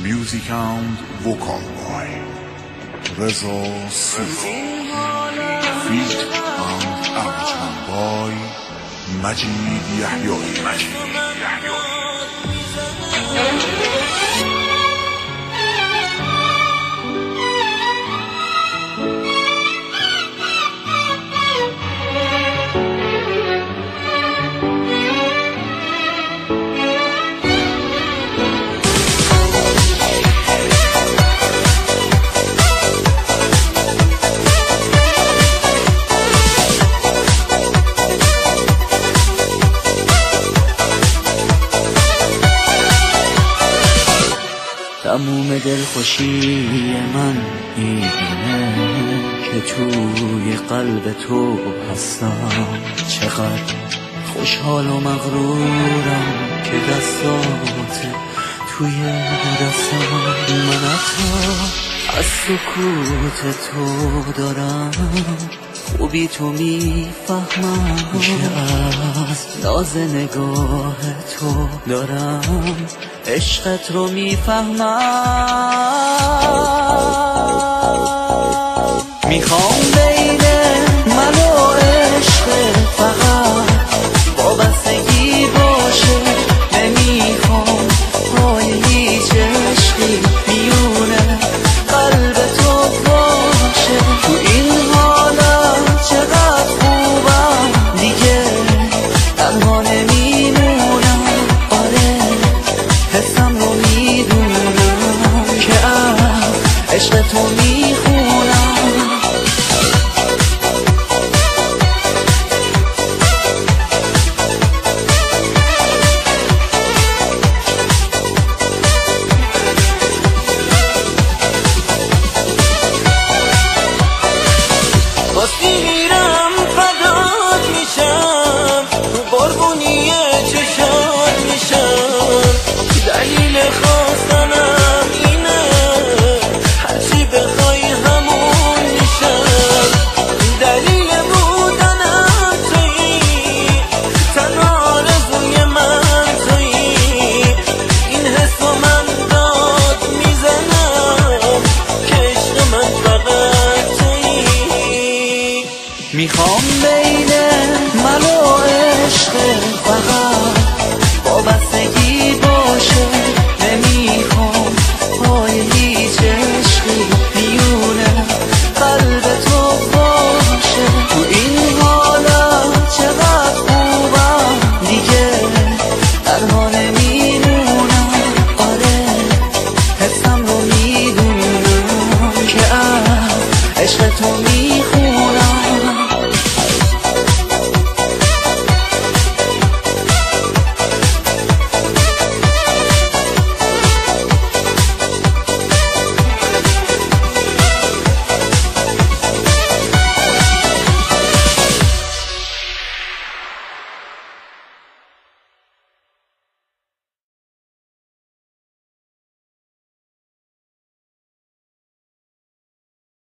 Music and vocal by Reza Sufi. Feat and arrangement by Majid Yahyai. تموم دلخوشی من اینه که توی قلب تو هستم. چقدر خوشحال و مغرورم که دستات توی دستم. من حتی از سکوت تو دارم خوبی تو میفهمم که از ناز نگاه تو دارم عشقت رو میفهمم. میخوام بین من و عشق فقط وابستگی باشه. نمیخوام پای هیچ عشقی میونه قلب تو باشه. تو این حالت چقدر خوبم دیگه تنها نمیمونم. آره حسم رو میدونم که عشق تو